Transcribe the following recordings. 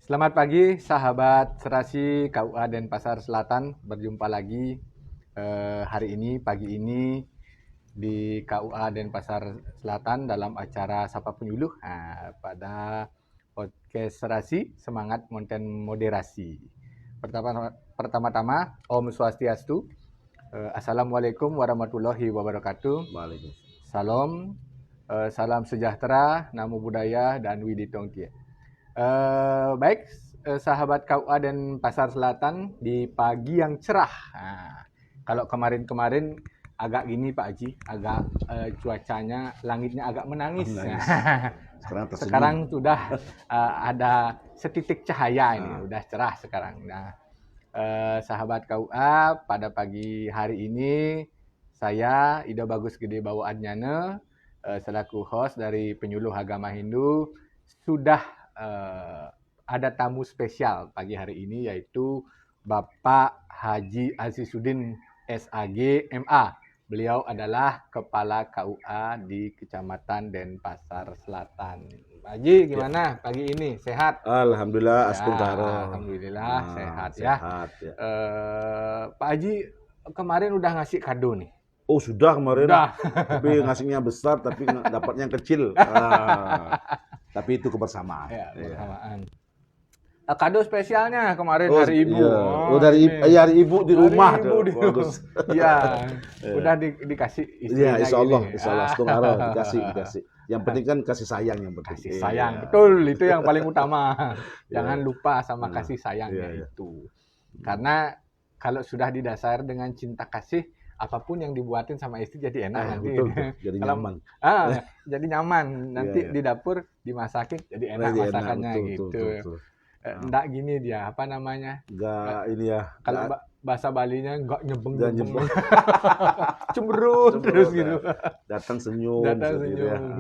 Selamat pagi sahabat Serasi KUA Denpasar Selatan. Berjumpa lagi hari ini, pagi ini di KUA Denpasar Selatan dalam acara Sapa Penyuluh. Pada podcast Serasi, semangat konten moderasi. Pertama-tama, Om Swastiastu. Assalamualaikum warahmatullahi wabarakatuh. Waalaikumsalam. Salam, salam sejahtera, namo buddhaya, dan widitong tie. Baik, sahabat KUA dan Pasar Selatan di pagi yang cerah. Kalau kemarin-kemarin agak gini Pak Haji, agak cuacanya, langitnya agak menangis. Sekarang sudah ada setitik cahaya ini, udah cerah sekarang. Nah, sahabat KUA, pada pagi hari ini saya Ida Bagus Gede Bawaannyana selaku host dari Penyuluh Agama Hindu sudah ada tamu spesial pagi hari ini, yaitu Bapak Haji Azizudin SAG MA. Beliau adalah Kepala KUA di Kecamatan Denpasar Selatan. Pak Haji, gimana pagi ini? Sehat? Alhamdulillah, astungkara. Alhamdulillah sehat ya. Pak Haji kemarin udah ngasih kado nih. Oh sudah kemarin, Udah. tapi ngasihnya besar, tapi dapatnya yang kecil. Tapi itu kebersamaan. Ya, kebersamaan. Kado spesialnya kemarin hari Ibu. Iya. Hari Ibu di rumah tuh. Bagus. Iya. Udah dikasih istrinya. Iya, insya Allah, astungkara dikasih. Yang penting kan kasih sayang yang penting. Kasih sayang, betul, itu yang paling utama. Jangan lupa sama kasih sayangnya itu. Karena kalau sudah didasar dengan cinta kasih, apapun yang dibuatin sama istri jadi enak nanti. Betul, jadi nyaman. Jadi nyaman. Nanti di dapur dimasakin jadi enak masakannya gitu. Betul. Enggak gini dia, apa namanya? Enggak ini ya. Kalau bahasa Balinya enggak nyebeng. Cemberut terus gitu. Datang senyum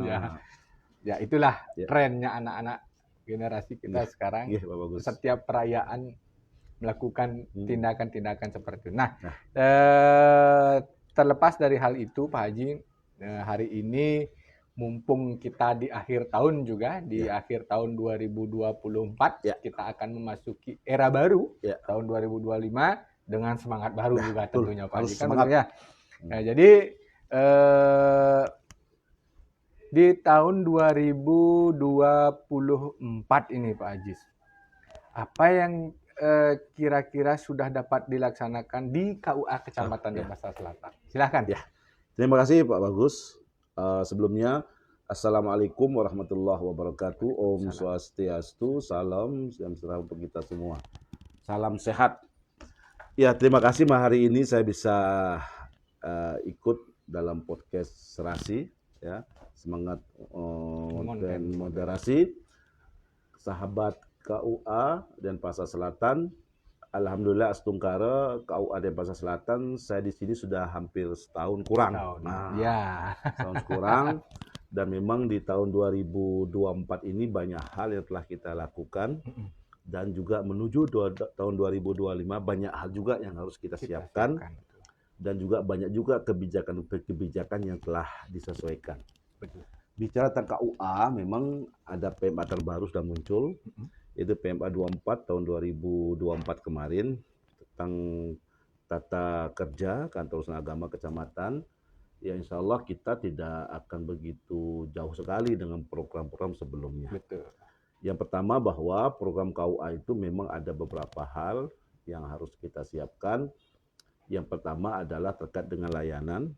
ya. Ya itulah trennya anak-anak generasi kita sekarang. Setiap perayaan melakukan tindakan-tindakan seperti itu. Nah, terlepas dari hal itu Pak Haji, hari ini mumpung kita di akhir tahun juga, di akhir tahun 2024, kita akan memasuki era baru, tahun 2025, dengan semangat baru juga tentunya Pak Haji. Kan benar ya? Nah, jadi di tahun 2024 ini Pak Haji, apa yang kira-kira sudah dapat dilaksanakan di KUA Kecamatan Denpasar Selatan? Silahkan. Ya. Terima kasih Pak Bagus. Sebelumnya, Assalamualaikum warahmatullahi wabarakatuh. Om Swastiastu, salam sejahtera untuk kita semua. Salam sehat. Ya, terima kasih hari ini saya bisa ikut dalam podcast Serasi, ya. Semangat dan moderasi. Sahabat KUA Denpasar Selatan, alhamdulillah astungkara KUA Denpasar Selatan, saya di sini sudah hampir setahun kurang. Setahun kurang. Dan memang di tahun 2024 ini banyak hal yang telah kita lakukan, dan juga menuju tahun 2025 banyak hal juga yang harus kita siapkan, dan juga banyak juga kebijakan yang telah disesuaikan. Bicara tentang KUA, memang ada PMA terbaru sudah muncul, yaitu PMA 24 tahun 2024 kemarin, tentang tata kerja kantor urusan agama kecamatan. Ya, insya Allah kita tidak akan begitu jauh sekali dengan program-program sebelumnya. Betul. Yang pertama, bahwa program KUA itu memang ada beberapa hal yang harus kita siapkan. Yang pertama adalah terkait dengan layanan,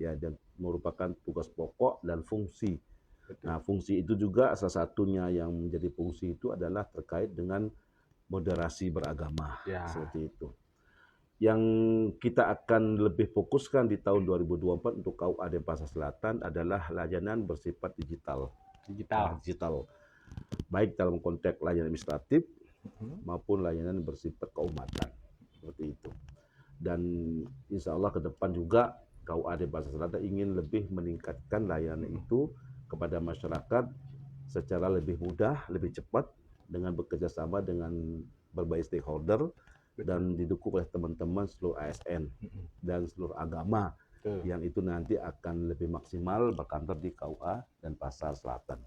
ya, dan merupakan tugas pokok dan fungsi. Betul. Nah, fungsi itu juga salah satunya yang menjadi fungsi itu adalah terkait dengan moderasi beragama, seperti itu. Yang kita akan lebih fokuskan di tahun 2024 untuk KUA Denpasar Selatan adalah layanan bersifat digital. Baik dalam konteks layanan administratif maupun layanan bersifat keumatan, seperti itu. Dan insya Allah ke depan juga KUA Denpasar Selatan ingin lebih meningkatkan layanan itu kepada masyarakat secara lebih mudah, lebih cepat, dengan bekerja sama dengan berbagai stakeholder. Dan didukung oleh teman-teman seluruh ASN dan seluruh agama, yang itu nanti akan lebih maksimal berkantor di KUA Denpasar Selatan.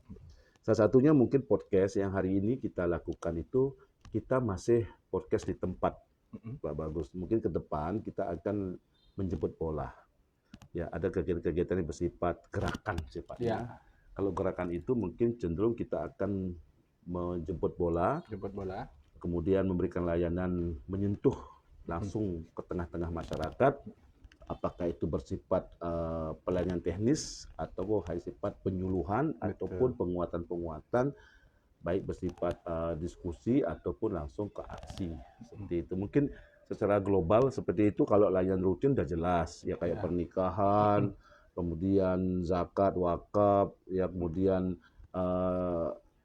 Salah satunya mungkin podcast yang hari ini kita lakukan itu, kita masih podcast di tempat, Pak Bagus. Mungkin ke depan kita akan menjemput bola. Ya, ada kegiatan-kegiatan yang bersifat gerakan sifatnya. Ya. Kalau gerakan itu mungkin cenderung kita akan menjemput bola, kemudian memberikan layanan menyentuh langsung ke tengah-tengah masyarakat, apakah itu bersifat pelayanan teknis atau sifat penyuluhan ataupun penguatan-penguatan, baik bersifat diskusi ataupun langsung ke aksi seperti itu. Mungkin secara global seperti itu. Kalau layanan rutin udah jelas ya, kayak pernikahan, kemudian zakat, wakaf, ya kemudian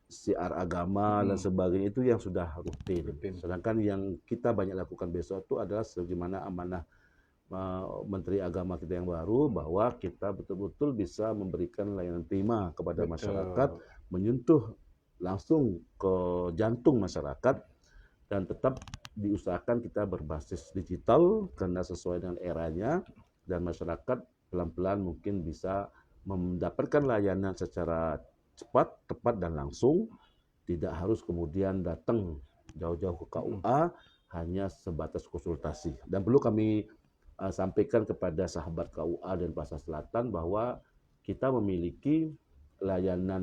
siar agama dan sebagainya, itu yang sudah rutin. Sedangkan yang kita banyak lakukan besok itu adalah sebagaimana amanah Menteri Agama kita yang baru, bahwa kita betul-betul bisa memberikan layanan prima kepada masyarakat, menyentuh langsung ke jantung masyarakat, dan tetap diusahakan kita berbasis digital karena sesuai dengan eranya, dan masyarakat pelan-pelan mungkin bisa mendapatkan layanan secara cepat, tepat, dan langsung, tidak harus kemudian datang jauh-jauh ke KUA hanya sebatas konsultasi. Dan perlu kami sampaikan kepada sahabat KUA dan Pasar Selatan bahwa kita memiliki layanan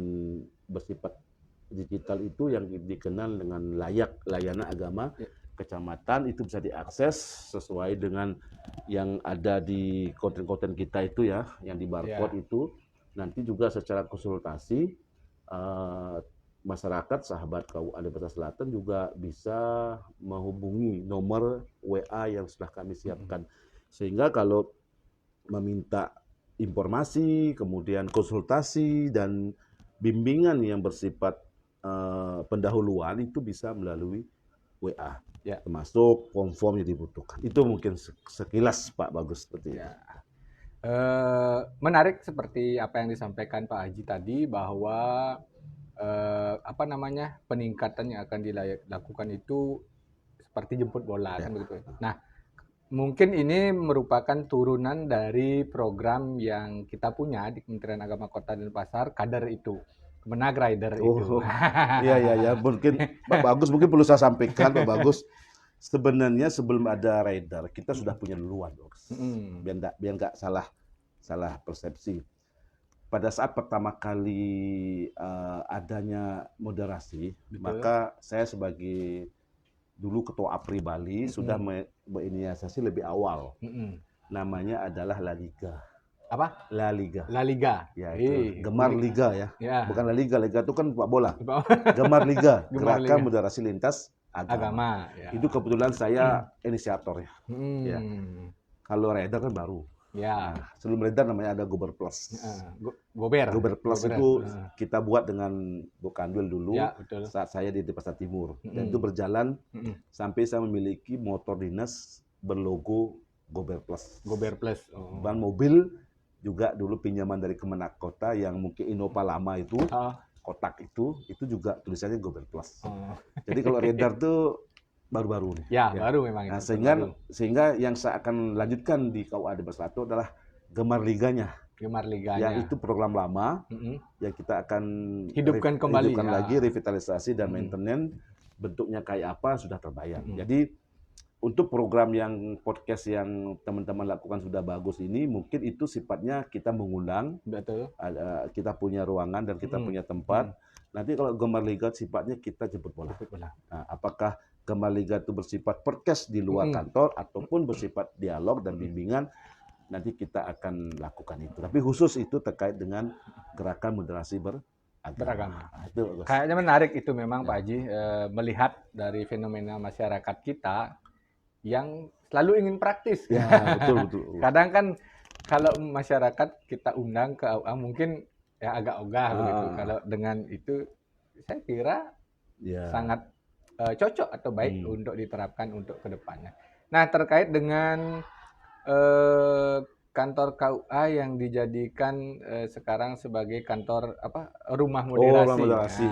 bersifat digital itu yang dikenal dengan layanan agama kecamatan. Itu bisa diakses sesuai dengan yang ada di konten-konten kita itu ya, yang di barcode itu. Nanti juga secara konsultasi masyarakat sahabat KUA dan Pasar Selatan juga bisa menghubungi nomor WA yang sudah kami siapkan, sehingga kalau meminta informasi, kemudian konsultasi dan bimbingan yang bersifat pendahuluan itu bisa melalui WA, termasuk form-form yang dibutuhkan. Itu mungkin sekilas Pak Bagus seperti itu. Menarik seperti apa yang disampaikan Pak Haji tadi, bahwa peningkatan yang akan dilakukan itu seperti jemput bola kan begitu. Nah, mungkin ini merupakan turunan dari program yang kita punya di Kementerian Agama Kota dan Pasar, kader itu. Kemenag Rider itu. Iya. Mungkin Pak Bagus perlu saya sampaikan, Pak Bagus. Sebenarnya sebelum ada Rider, kita sudah punya duluan, biar nggak salah persepsi. Pada saat pertama kali adanya moderasi, maka saya sebagai dulu Ketua APRI Bali sudah berinisiasi lebih awal. Namanya adalah La Liga. Apa? La Liga. La Liga. Ya, itu Gemar Liga ya. Bukan La Liga. Liga itu kan sepak bola. Gemar Liga, Gerakan Moderasi Lintas Agama. Itu kebetulan saya inisiatornya. Ya. Kalau Rider kan baru. Nah, sebelum Rider namanya ada Gober Plus. Gober Plus itu kita buat dengan Bu Kandwil dulu saat saya di Pasar Timur. Dan itu berjalan sampai saya memiliki motor dinas berlogo Gober Plus. Ban mobil juga dulu pinjaman dari Kemenak Kota yang mungkin Innova lama itu, kotak itu juga tulisannya Gober Plus. Jadi kalau Rider tuh baru-baru nih. Baru memang. Nah, sehingga yang saya akan lanjutkan di KUA di Bersatu adalah Gemar Liganya. Yang itu program lama yang kita akan hidupkan kembali. Lagi, revitalisasi dan maintenance. Bentuknya kayak apa sudah terbayang. Jadi untuk program yang podcast yang teman-teman lakukan sudah bagus ini, mungkin itu sifatnya kita mengundang. Kita punya ruangan dan kita punya tempat. Nanti kalau Gemar Liga sifatnya kita jemput bola. Nah, apakah Gemar Liga itu bersifat podcast di luar kantor ataupun bersifat dialog dan bimbingan, nanti kita akan lakukan itu. Tapi khusus itu terkait dengan gerakan moderasi beragama. Nah, kayaknya menarik itu memang Pak Haji, melihat dari fenomena masyarakat kita yang selalu ingin praktis. Betul. Kadang kan kalau masyarakat kita undang ke AUA mungkin ya agak ogah begitu. Kalau dengan itu saya kira sangat cocok atau baik untuk diterapkan untuk kedepannya. Nah, terkait dengan kantor KUA yang dijadikan sekarang sebagai kantor rumah moderasi.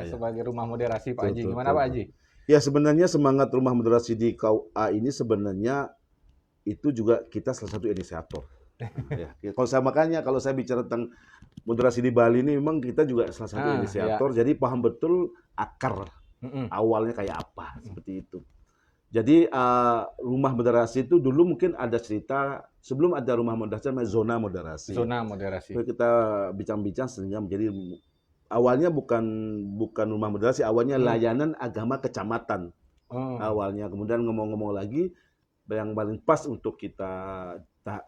Sebagai rumah moderasi Pak Haji. Gimana Pak Haji? Ya, sebenarnya semangat rumah moderasi di KUA ini sebenarnya itu juga kita salah satu inisiator. Ya. Kalau saya makanya kalau saya bicara tentang moderasi di Bali ini memang kita juga salah satu inisiator. Jadi paham betul akar awalnya kayak apa seperti itu. Jadi rumah moderasi itu dulu mungkin ada cerita sebelum ada rumah moderasi namanya zona moderasi. Zona moderasi. Kita bincang-bincang sehingga menjadi awalnya bukan rumah moderasi, awalnya layanan agama kecamatan. Awalnya kemudian ngomong-ngomong lagi yang paling pas untuk kita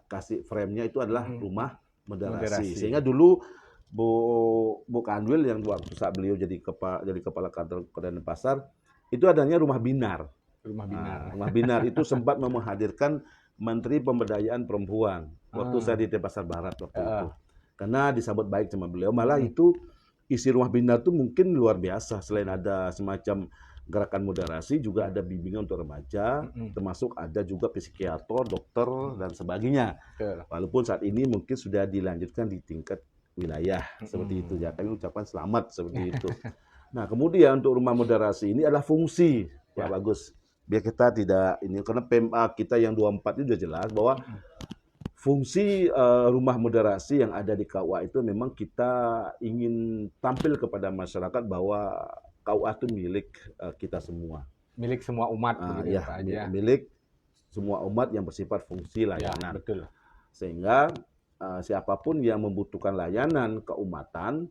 kasih frame-nya itu adalah rumah moderasi. Sehingga dulu Bu Kanwil yang waktu saat beliau jadi kepala kantor Denpasar itu adanya rumah binar. Rumah binar itu sempat menghadirkan Menteri Pemberdayaan Perempuan waktu saya di Denpasar Barat waktu itu. Karena disambut baik sama beliau. Malah itu isi rumah binar itu mungkin luar biasa. Selain ada semacam gerakan moderasi, juga ada bimbingan untuk remaja, termasuk ada juga psikiater, dokter, dan sebagainya. Walaupun saat ini mungkin sudah dilanjutkan di tingkat wilayah seperti itu. Ya, kami ucapkan selamat seperti itu. Nah, kemudian untuk rumah moderasi ini adalah fungsi, Pak Bagus. Biar kita tidak ini, karena PMA kita yang 24 itu sudah jelas bahwa fungsi rumah moderasi yang ada di KUA itu memang kita ingin tampil kepada masyarakat bahwa KUA itu milik kita semua. Milik semua umat. Ya, milik semua umat yang bersifat fungsi layanan. Betul. Sehingga siapapun yang membutuhkan layanan keumatan,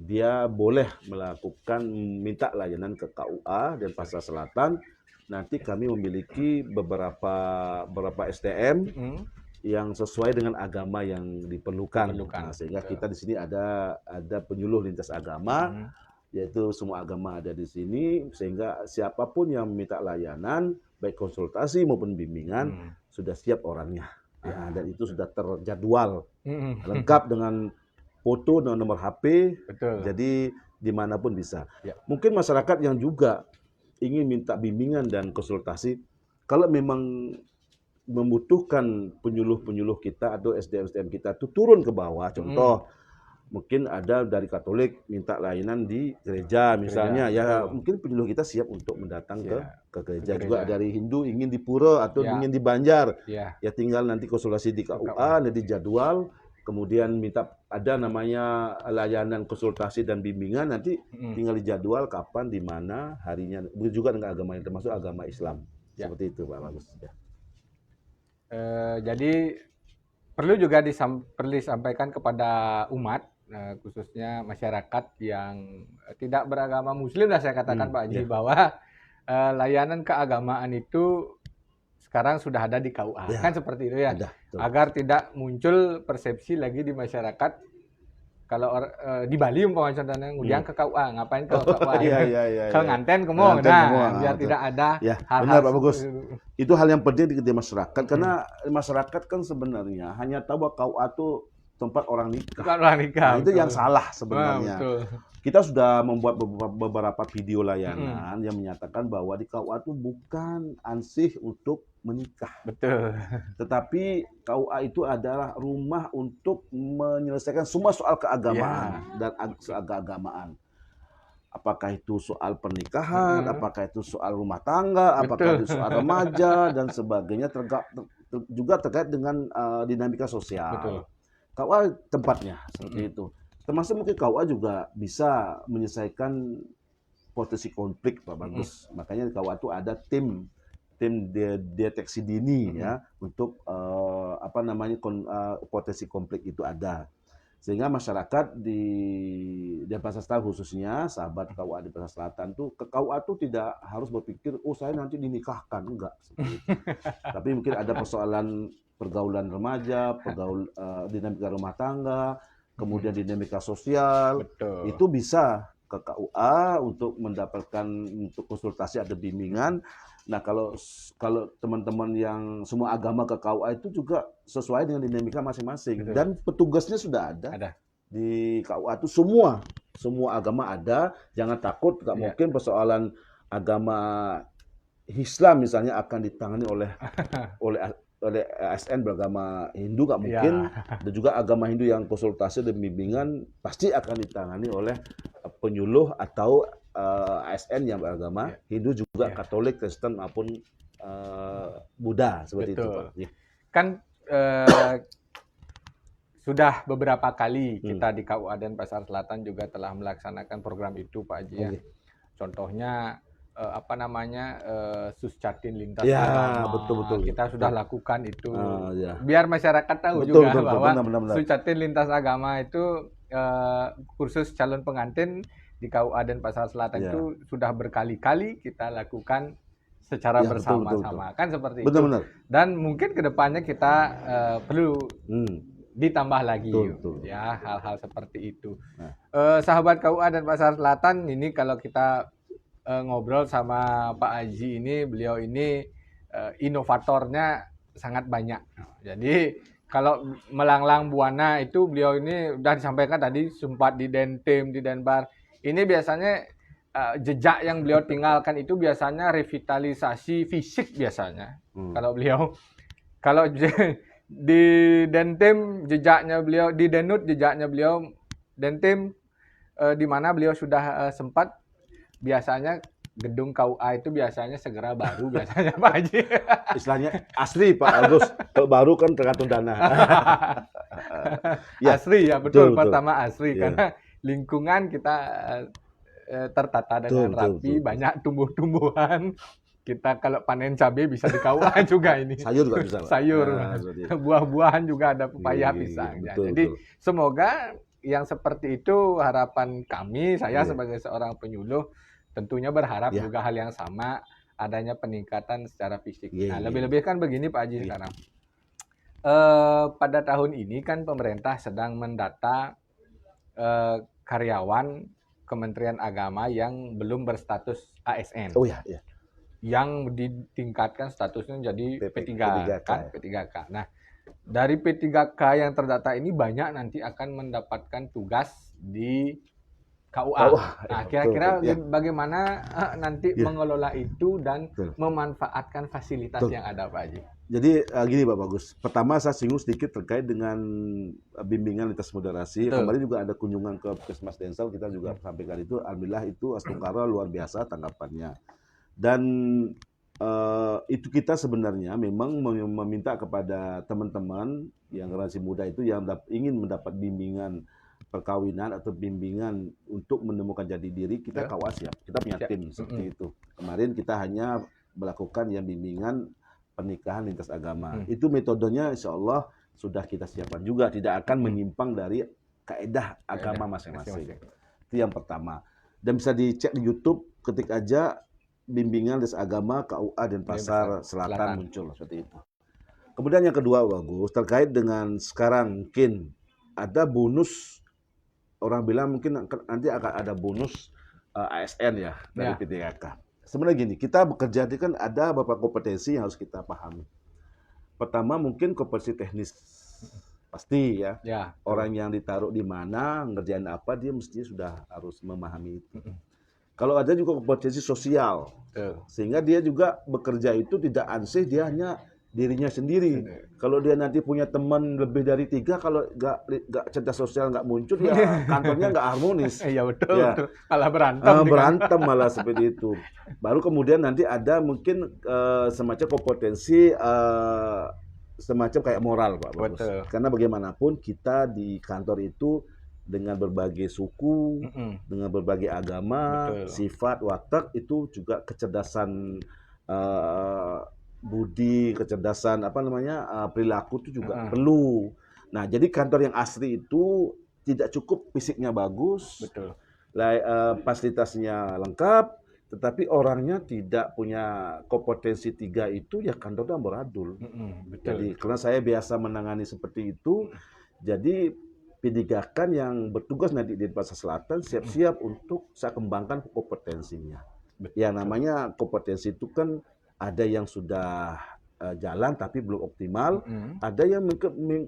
dia boleh melakukan minta layanan ke KUA Denpasar Selatan. Nanti kami memiliki beberapa SDM yang sesuai dengan agama yang diperlukan. Nah, sehingga kita di sini ada penyuluh lintas agama, yaitu semua agama ada di sini, sehingga siapapun yang meminta layanan, baik konsultasi maupun bimbingan, sudah siap orangnya. Dan itu sudah terjadwal, lengkap dengan foto dan nomor HP. Betul. Jadi dimanapun bisa. Mungkin masyarakat yang juga ingin minta bimbingan dan konsultasi, kalau memang membutuhkan penyuluh-penyuluh kita atau SDM-SDM kita itu turun ke bawah, contoh mungkin ada dari Katolik minta layanan di gereja misalnya, mungkin penyuluh kita siap untuk mendatang ke gereja. Juga dari Hindu ingin di pura atau ingin di Banjar, ya tinggal nanti konsultasi di KUA, nanti jadwal, kemudian minta ada namanya layanan konsultasi dan bimbingan, nanti tinggal di jadwal kapan, di mana, harinya. Begitu juga dengan agama yang termasuk agama Islam. Seperti itu Pak Bagus. Jadi perlu juga disampaikan kepada umat, khususnya masyarakat yang tidak beragama Muslim, lah saya katakan Pak Haji, bahwa layanan keagamaan itu sekarang sudah ada di KUA, kan seperti itu ya. Agar tidak muncul persepsi lagi di masyarakat kalau di Bali umpamanya contohnya ngundang ke KUA, ngapain ke KUA? Ke nganten kemong, biar tidak ada hal-hal. Benar Pak Bagus. Itu hal yang penting di masyarakat, karena masyarakat kan sebenarnya hanya tahu bahwa KUA itu tempat orang nikah. Nah, itu yang salah sebenarnya. Kita sudah membuat beberapa video layanan yang menyatakan bahwa di KUA itu bukan ansih untuk menikah. Betul. Tetapi KUA itu adalah rumah untuk menyelesaikan semua soal keagamaan dan keagamaan. Apakah itu soal pernikahan, apakah itu soal rumah tangga, apakah itu soal remaja dan sebagainya, juga terkait dengan dinamika sosial. Betul. KUA tempatnya seperti itu. Termasuk mungkin KUA juga bisa menyelesaikan potensi konflik Pak Bagus. Makanya di KUA itu ada tim deteksi dini ya untuk potensi konflik itu ada. Sehingga masyarakat di Denpasar Selatan khususnya, sahabat KUA di Denpasar Selatan tuh ke KUA tuh tidak harus berpikir saya nanti dinikahkan, enggak seperti itu. Tapi mungkin ada persoalan pergaulan remaja, dinamika rumah tangga, kemudian dinamika sosial. Betul. Itu bisa ke KUA untuk mendapatkan untuk konsultasi atau bimbingan. Nah, kalau teman-teman yang semua agama ke KUA itu juga sesuai dengan dinamika masing-masing. Betul. Dan petugasnya sudah ada. Di KUA itu semua agama ada. Jangan takut, nggak mungkin persoalan agama Islam misalnya akan ditangani oleh ASN beragama Hindu, nggak mungkin. Dan juga agama Hindu yang konsultasi dan bimbingan pasti akan ditangani oleh penyuluh atau ASN yang beragama Hindu, juga Katolik, Kristen maupun Buddha seperti itu Pak. Kan sudah beberapa kali Hmm. kita di KUA Denpasar Selatan juga telah melaksanakan program itu Pak Haji ya. Oke. Contohnya Suscatin lintas Ya, agama, betul. kita sudah lakukan itu. Ya. Biar masyarakat tahu Betul, juga bahwa benar. Suscatin lintas agama itu kursus calon pengantin di KUA Denpasar Selatan Ya. itu sudah berkali-kali kita lakukan secara Ya, betul. bersama-sama, kan seperti itu. Benar. Dan mungkin kedepannya kita perlu ditambah lagi, Betul. ya hal-hal seperti itu. Nah. Sahabat KUA Denpasar Selatan, ini kalau kita ngobrol sama Pak Haji ini, beliau ini inovatornya sangat banyak. Jadi kalau melanglang buana itu beliau ini udah disampaikan tadi, sempat di Dentim, di Denpar. Ini biasanya jejak yang beliau tinggalkan itu biasanya revitalisasi fisik biasanya. Kalau di Dentim jejaknya beliau, di Denut jejaknya beliau, Dentim di mana beliau sudah sempat, biasanya gedung KUA itu biasanya segera baru biasanya Pak Haji. Istilahnya asli Pak Agus. Kalau baru kan tergantung dana. Ya, asli ya, betul. Pertama asli Ya. karena lingkungan kita tertata dengan rapi, banyak tumbuh-tumbuhan. Kita kalau panen cabai bisa di KUA juga ini. Sayur juga bisa. Sayur. Buah-buahan juga ada pepaya, pisang. Jadi semoga yang seperti itu harapan kami, saya sebagai seorang penyuluh tentunya berharap juga hal yang sama, adanya peningkatan secara fisik. Nah, lebih-lebih kan begini Pak Haji sekarang. Pada tahun ini kan pemerintah sedang mendata karyawan Kementerian Agama yang belum berstatus ASN. Oh ya. Yang ditingkatkan statusnya jadi P3K. Nah, dari P3K yang terdata ini banyak nanti akan mendapatkan tugas di KUA. Nah, kira-kira bagaimana nanti mengelola itu dan memanfaatkan fasilitas yang ada Pak Haji? Jadi gini Pak Bagus, pertama saya singgung sedikit terkait dengan bimbingan lintas moderasi. Kemarin juga ada kunjungan ke Puskesmas Densel, kita juga sampaikan itu. Alhamdulillah itu astungkara luar biasa tanggapannya. Dan itu kita sebenarnya memang meminta kepada teman-teman yang generasi muda itu yang ingin mendapat bimbingan perkawinan atau bimbingan untuk menemukan jati diri, kita KUA siap. Kita punya tim seperti itu. Kemarin kita hanya melakukan yang bimbingan pernikahan lintas agama. Itu metodenya insya Allah sudah kita siapkan juga, tidak akan menyimpang dari kaedah agama masing-masing. Itu yang pertama. Dan bisa dicek di YouTube, ketik aja bimbingan lintas agama KUA Denpasar Selatan muncul seperti itu. Kemudian yang kedua Bagus, terkait dengan sekarang mungkin ada bonus, orang bilang mungkin nanti akan ada bonus ASN ya dari P3K. Sebenarnya gini, kita bekerja ini kan ada beberapa kompetensi yang harus kita pahami. Pertama mungkin kompetensi teknis, pasti ya. Orang yang ditaruh di mana, ngerjain apa, dia mestinya sudah harus memahami itu. Kalau ada juga kompetensi sosial, sehingga dia juga bekerja itu tidak ansih, dia hanya dirinya sendiri. Kalau dia nanti punya teman lebih dari 3, kalau nggak cerdas sosial nggak muncul, ya kantornya nggak harmonis. Iya betul. Malah berantem malah seperti itu. Baru kemudian nanti ada mungkin semacam kompetensi semacam kayak moral Pak Bagus. Karena bagaimanapun kita di kantor itu dengan berbagai suku, dengan berbagai agama, sifat, watak, itu juga kecerdasan budi, kecerdasan perilaku itu juga perlu. Nah, jadi kantor yang asli itu tidak cukup fisiknya bagus, fasilitasnya lengkap, tetapi orangnya tidak punya kompetensi 3 itu, ya kantornya amburadul. Jadi karena saya biasa menangani seperti itu, jadi P3K yang bertugas nanti di Denpasar Selatan siap-siap untuk saya kembangkan kompetensinya. Ya namanya kompetensi itu kan ada yang sudah jalan tapi belum optimal, ada yang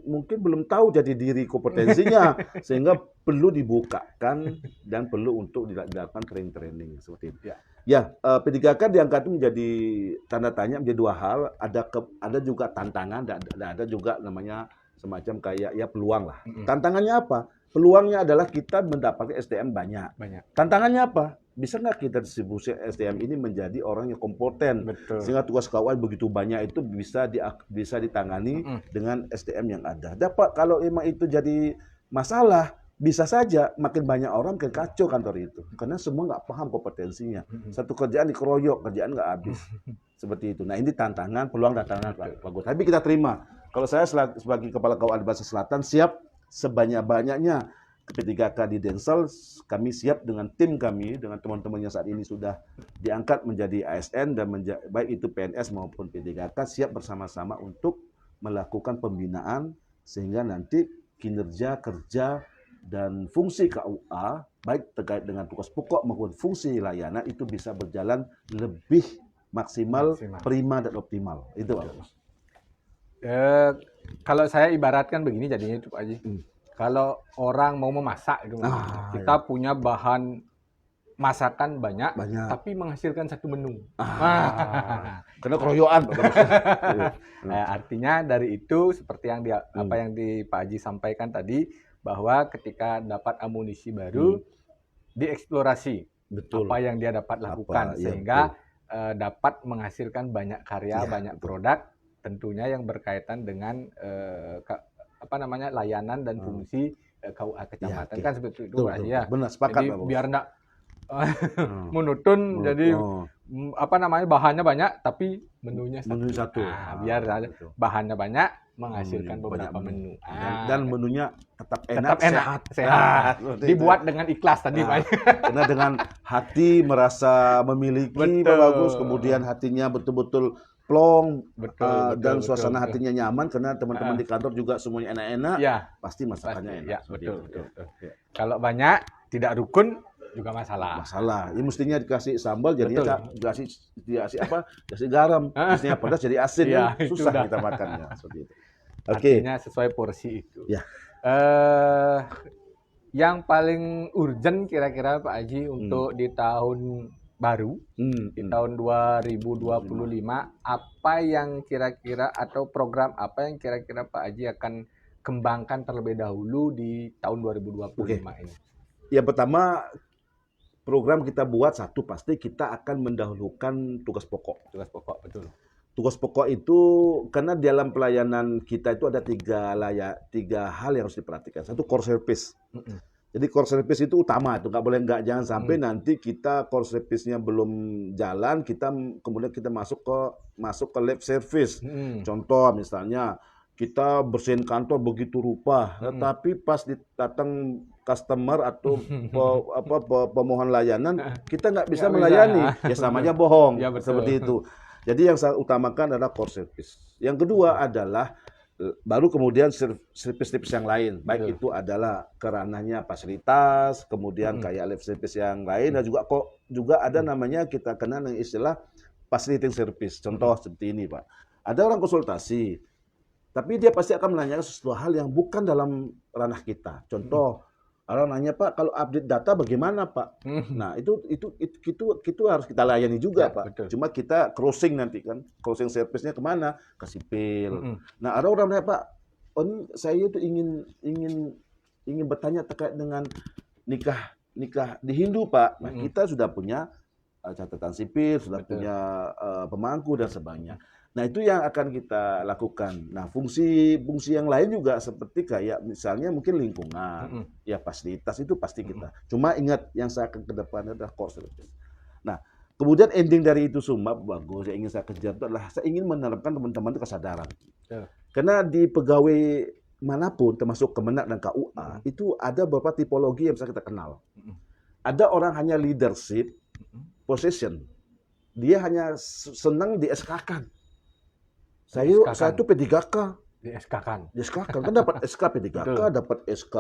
mungkin belum tahu jati diri kompetensinya, sehingga perlu dibukakan dan perlu untuk dilakukan training seperti itu. Ya, P3K diangkat menjadi tanda tanya, menjadi 2 hal, ada juga tantangan, dan ada juga namanya semacam kayak ya peluang lah. Tantangannya apa? Peluangnya adalah kita mendapatkan SDM banyak. Tantangannya apa? bisa nggak kita distribusi SDM ini menjadi orang yang kompeten, Betul. sehingga tugas KUA begitu banyak itu bisa ditangani dengan SDM yang ada. Dapat kalau memang itu jadi masalah, bisa saja makin banyak orang makin kacau kantor itu, karena semua nggak paham kompetensinya. Satu kerjaan dikeroyok, kerjaan nggak habis. Seperti itu. Nah ini peluang tantangan Pak Bagus. Tapi kita terima. Kalau saya sebagai Kepala KUA di Basa Selatan siap sebanyak-banyaknya. P3K di Densel, kami siap dengan tim kami, dengan teman-teman yang saat ini sudah diangkat menjadi ASN dan baik itu PNS maupun P3K, siap bersama-sama untuk melakukan pembinaan sehingga nanti kinerja, kerja, dan fungsi KUA, baik terkait dengan tugas pokok maupun fungsi layanan itu bisa berjalan lebih maksimal, prima, dan optimal. Itu Pak. Kalau saya ibaratkan begini jadinya itu Pak Haji. Kalau orang mau memasak gitu, kita punya bahan masakan banyak, tapi menghasilkan satu menu. Karena keroyokan. Artinya dari itu seperti yang apa yang Pak Haji sampaikan tadi, bahwa ketika dapat amunisi baru, dieksplorasi apa yang dia dapat lakukan sehingga dapat menghasilkan banyak karya, banyak produk, tentunya yang berkaitan dengan layanan dan fungsi KUA kecamatan kan seperti itu Pak ya. Benar, sepakat jadi Pak. Biar enggak monoton, jadi bahannya banyak tapi menunya satu. Biar bahannya banyak menghasilkan beberapa menu. Dan menunya tetap enak, sehat. Dibuat dengan ikhlas tadi Pak. Karena dengan hati merasa memiliki Pak Bagus, kemudian hatinya betul-betul plong, dan suasana hatinya nyaman karena teman-teman di kantor juga semuanya enak-enak, pasti masakannya enak. Ya, betul. Kalau banyak tidak rukun juga masalah. Ya mestinya dikasih sambal jadinya dikasih garam, mestinya pedas jadi asin, susah kita makannya seperti itu. Artinya sesuai porsi itu. Yang paling urgent kira-kira Pak Haji untuk di tahun baru, di tahun 2025, apa yang kira-kira atau program apa yang kira-kira Pak Haji akan kembangkan terlebih dahulu di tahun 2025 ini? Yang pertama, program kita buat satu, pasti kita akan mendahulukan tugas pokok. Tugas pokok, betul. Tugas pokok itu, karena dalam pelayanan kita itu ada tiga hal yang harus diperhatikan. Satu, core service. Jadi core service itu utama, itu jangan sampai nanti kita core service-nya belum jalan, kemudian kita masuk ke lab service. Contoh misalnya kita bersihin kantor begitu rupa, tetapi pas datang customer atau pemohon layanan kita nggak bisa melayani, ya samanya bohong, seperti itu. Jadi yang saya utamakan adalah core service. Yang kedua adalah baru kemudian service-service yang lain, baik itu adalah keranahnya fasilitas, kemudian kayak lab service yang lain, dan juga ada namanya kita kenal dengan istilah facilitating service. Contoh seperti ini Pak, ada orang konsultasi, tapi dia pasti akan menanyakan sesuatu hal yang bukan dalam ranah kita. Contoh, orang nanya Pak, kalau update data bagaimana Pak? Nah itu harus kita layani juga Pak. Betul. Cuma kita crossing nanti kan, crossing service-nya kemana? Ke sipil. Nah ada orang nanya Pak, saya itu ingin bertanya terkait dengan nikah di Hindu Pak. Nah kita sudah punya catatan sipil, sudah punya pemangku dan sebagainya. Nah itu yang akan kita lakukan. Nah fungsi yang lain juga seperti kayak misalnya mungkin lingkungan, ya fasilitas itu pasti kita. Cuma ingat yang saya akan ke depan adalah core service. Nah kemudian ending dari itu semua bagus yang ingin saya kejar itu adalah saya ingin menanamkan teman-teman itu kesadaran. Karena di pegawai manapun termasuk Kemenak dan KUA itu ada beberapa tipologi yang bisa kita kenal. Ada orang hanya leadership, position, dia hanya senang di SK-kan. Saya itu P3K. Di SK-kan. Kan dapat SK P3K, dapat SK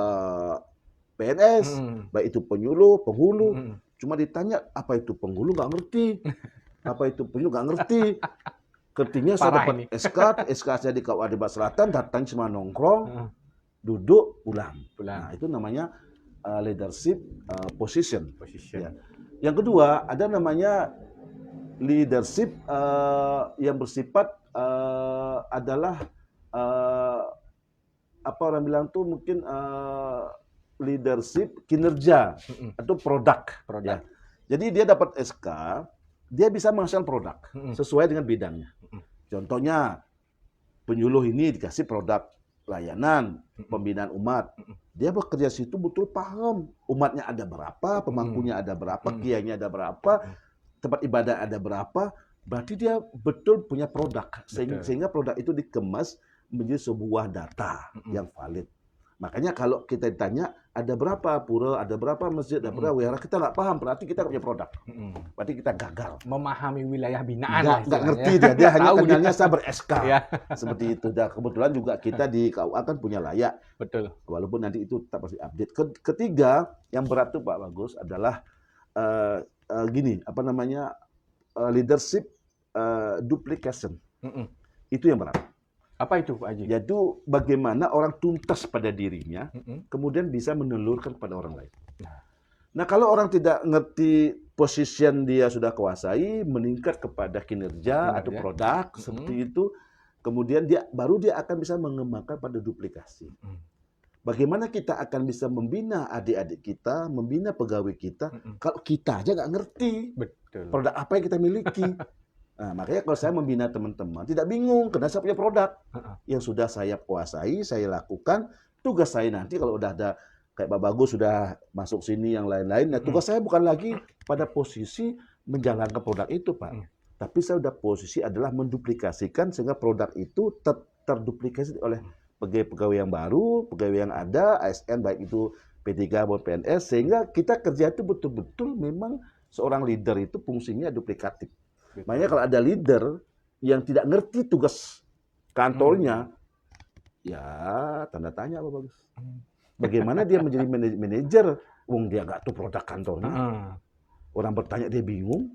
PNS, baik itu penyuluh, penghulu. Cuma ditanya apa itu penghulu nggak ngerti, apa itu penyuluh nggak ngerti. Kertinya saya dapat SK saya di KUA di Basa Selatan, datang cuma nongkrong, duduk, pulang. Nah itu namanya leadership position. Ya. Yang kedua ada namanya leadership yang bersifat adalah apa orang bilang tuh mungkin leadership kinerja atau produk. Ya. Jadi dia dapat SK, dia bisa menghasilkan produk sesuai dengan bidangnya. Contohnya penyuluh ini dikasih produk layanan pembinaan umat. Dia bekerja situ betul paham umatnya ada berapa, pemangkunya ada berapa, kiainya ada berapa, tempat ibadah ada berapa. Berarti dia betul punya produk sehingga produk itu dikemas menjadi sebuah data yang valid. Makanya kalau kita ditanya ada berapa pura, ada berapa masjid, ada berapa wihara, kita nggak paham, berarti kita nggak punya produk. Berarti kita gagal. Memahami wilayah binaan. Nggak ngerti dia hanya Tahu kenalnya dia. saya ber-SK. Ya. Seperti itu. Dan kebetulan juga kita di KUA kan punya layak. Betul. Walaupun nanti itu tak pasti update. Ketiga, yang berat tuh Pak Bagus adalah leadership duplication. Itu yang berat. Apa itu Pak Haji? Yaitu bagaimana orang tuntas pada dirinya, kemudian bisa menelurkan kepada orang lain. Nah, kalau orang tidak ngerti position dia sudah kuasai, meningkat kepada kinerja atau produk seperti itu, kemudian baru dia akan bisa mengembangkan pada duplikasi. Bagaimana kita akan bisa membina adik-adik kita, membina pegawai kita, kalau kita aja nggak ngerti produk apa yang kita miliki. Nah, makanya kalau saya membina teman-teman, tidak bingung, karena saya punya produk yang sudah saya kuasai, saya lakukan. Tugas saya nanti kalau udah ada, kayak Pak Bagus sudah masuk sini, yang lain-lain, nah tugas saya bukan lagi pada posisi menjalankan produk itu, Pak. Tapi saya sudah posisi adalah menduplikasikan sehingga produk itu terduplikasi oleh pegawai yang baru, pegawai yang ada, ASN, baik itu P3 maupun PNS, sehingga kita kerja itu betul-betul memang seorang leader itu fungsinya duplikatif. Makanya kalau ada leader yang tidak ngerti tugas kantornya, ya tanda tanya Pak Bagus. Bagaimana dia menjadi manajer? Wong dia nggak tahu produk kantornya. Orang bertanya dia bingung.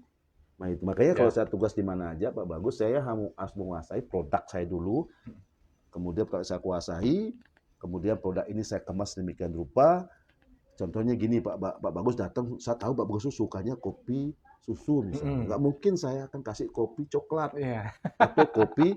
Nah itu makanya kalau saya tugas di mana aja Pak Bagus, saya harus menguasai produk saya dulu. Kemudian kalau saya kuasai, kemudian produk ini saya kemas demikian rupa. Contohnya gini Pak Bagus datang, saya tahu Pak Bagus sukanya kopi susu misalnya. Nggak mungkin saya akan kasih kopi coklat atau kopi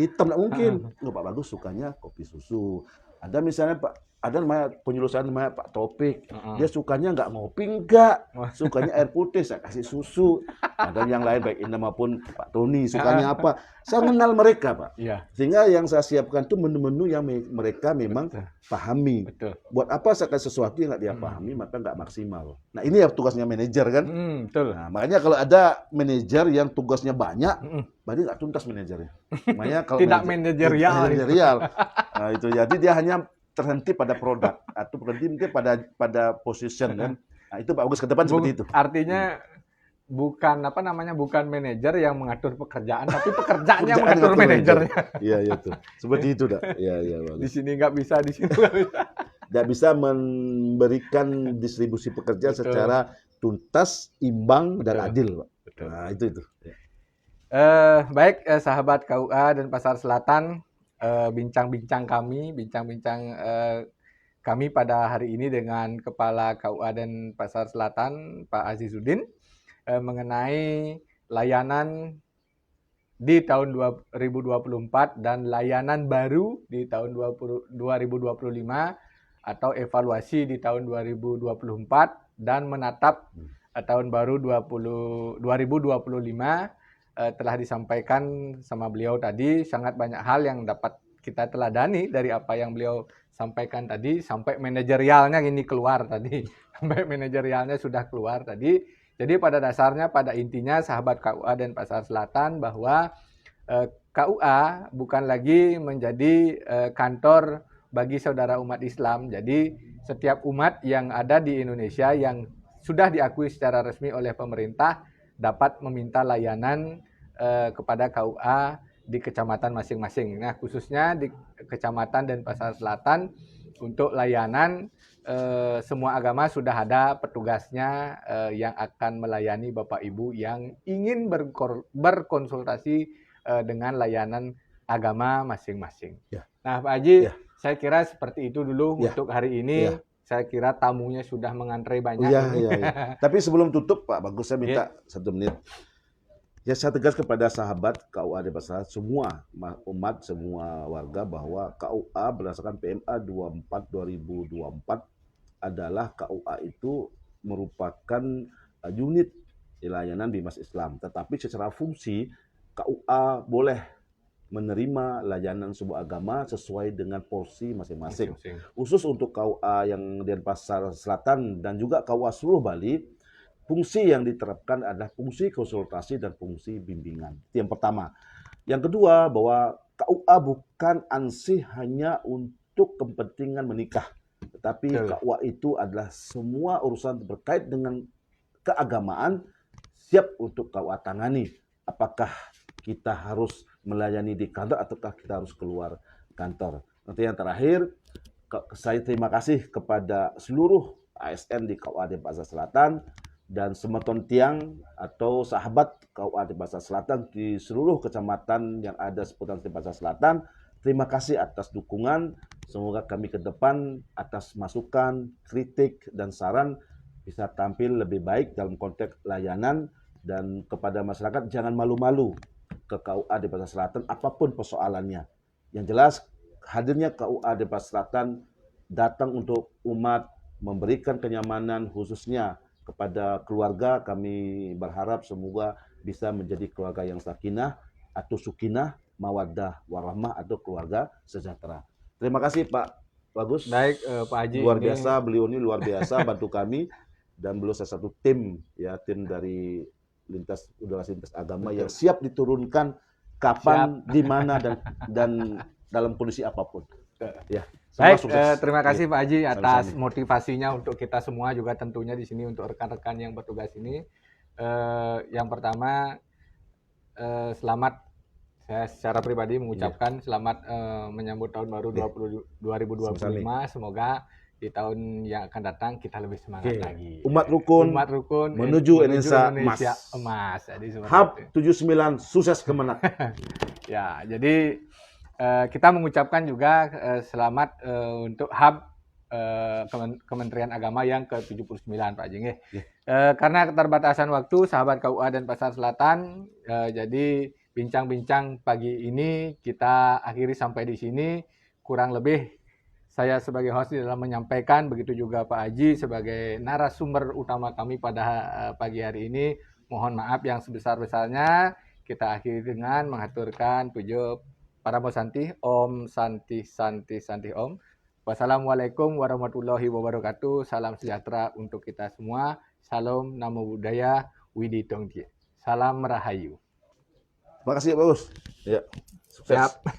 hitam, nggak mungkin. Nggak, Pak Bagus sukanya kopi susu. Ada misalnya ada namanya penyuluh saya namanya Pak Topik. Dia sukanya nggak ngopi, enggak. Sukanya air putih, saya kasih susu. Ada yang lain baik Indah maupun Pak Tony sukanya apa. Saya mengenal mereka, Pak. Sehingga yang saya siapkan itu menu-menu yang mereka memang pahami. Buat apa saya kasih sesuatu yang nggak dia pahami, maka nggak maksimal. Nah ini ya tugasnya manajer kan. Nah, makanya kalau ada manajer yang tugasnya banyak, berarti nggak tuntas manajernya. Makanya kalau tidak manajerial. Nah, itu jadi dia hanya terhenti pada produk atau berhenti pada position kan. Nah, itu Pak Agus ke depan seperti itu. Artinya bukan manajer yang mengatur pekerjaan, tapi pekerjaannya mengatur manajernya. Iya, itu. Seperti itu, Dak. Iya, di sini nggak bisa, di sini nggak bisa. Nggak bisa memberikan distribusi pekerjaan secara tuntas, imbang, dan adil, Pak. Nah, itu. Baik, sahabat KUA dan Pasar Selatan, bincang-bincang kami pada hari ini dengan Kepala KUA dan Pasar Selatan, Pak Azizuddin, mengenai layanan di tahun 2024 dan layanan baru di tahun 2025 atau evaluasi di tahun 2024 dan menatap tahun baru 2025. Telah disampaikan sama beliau tadi, sangat banyak hal yang dapat kita teladani dari apa yang beliau sampaikan tadi, sampai manajerialnya ini keluar tadi, sampai manajerialnya sudah keluar tadi. Jadi pada dasarnya, pada intinya sahabat KUA dan Pasar Selatan bahwa KUA bukan lagi menjadi kantor bagi saudara umat Islam. Jadi setiap umat yang ada di Indonesia yang sudah diakui secara resmi oleh pemerintah dapat meminta layanan kepada KUA di kecamatan masing-masing. Nah, khususnya di Kecamatan dan Pasar Selatan untuk layanan semua agama sudah ada petugasnya yang akan melayani Bapak Ibu yang ingin berkonsultasi dengan layanan agama masing-masing. Nah, Pak Haji, saya kira seperti itu dulu untuk hari ini. Saya kira tamunya sudah mengantre banyak. Iya. Tapi sebelum tutup, Pak Bagus, saya minta 1 menit. Ya, saya tegas kepada sahabat KUA di Pasar, semua umat, semua warga bahwa KUA berdasarkan PMA 24 2024 adalah KUA itu merupakan unit layanan Bimas Islam. Tetapi secara fungsi KUA boleh menerima layanan sebuah agama sesuai dengan porsi masing-masing. Khusus untuk KUA yang di Denpasar Selatan dan juga KUA seluruh Bali, fungsi yang diterapkan adalah fungsi konsultasi dan fungsi bimbingan. Itu yang pertama. Yang kedua, bahwa KUA bukan ansih hanya untuk kepentingan menikah, tetapi KUA itu adalah semua urusan terkait dengan keagamaan siap untuk KUA tangani. Apakah kita harus melayani di kantor ataukah kita harus keluar kantor. Nanti yang terakhir, saya terima kasih kepada seluruh ASN di KUA Denpasar Selatan dan semeton tiang atau sahabat KUA Denpasar Selatan di seluruh kecamatan yang ada seputar Denpasar Selatan. Terima kasih atas dukungan. Semoga kami ke depan atas masukan, kritik, dan saran bisa tampil lebih baik dalam konteks layanan, dan kepada masyarakat jangan malu-malu ke KUA Denpasar Selatan apapun persoalannya. Yang jelas hadirnya KUA Denpasar Selatan datang untuk umat, memberikan kenyamanan khususnya kepada keluarga. Kami berharap semoga bisa menjadi keluarga yang sakinah atau sukinah, mawaddah warahmah atau keluarga sejahtera. Terima kasih Pak Bagus. Baik, Pak Haji. Luar biasa, beliau ini luar biasa bantu kami, dan beliau salah satu tim dari lintas agama yang siap diturunkan kapan, di mana, dan dalam kondisi apapun. Ya, baik, terima kasih Pak Haji atas motivasinya untuk kita semua juga tentunya di sini untuk rekan-rekan yang bertugas ini. Yang pertama, selamat, saya secara pribadi mengucapkan selamat menyambut tahun baru 2025. Semoga di tahun yang akan datang kita lebih semangat lagi. Umat rukun menuju Indonesia emas. Jadi HUB 79 sukses kemenang. Ya, jadi kita mengucapkan juga selamat untuk HUB Kementerian Agama yang ke-79 Pak Haji. Karena keterbatasan waktu, sahabat KUA Denpasar Selatan, jadi bincang-bincang pagi ini kita akhiri sampai di sini. Kurang lebih saya sebagai host dalam menyampaikan, begitu juga Pak Haji sebagai narasumber utama kami pada pagi hari ini. Mohon maaf yang sebesar-besarnya. Kita akhiri dengan mengaturkan pujo Paramo Santi, Om Santi Santi Santi Om. Wassalamualaikum warahmatullahi wabarakatuh. Salam sejahtera untuk kita semua. Salam Namo Buddhaya, Widi Tongtie. Salam Rahayu. Terima kasih Pak Bagus. Ya, sukses. Siap.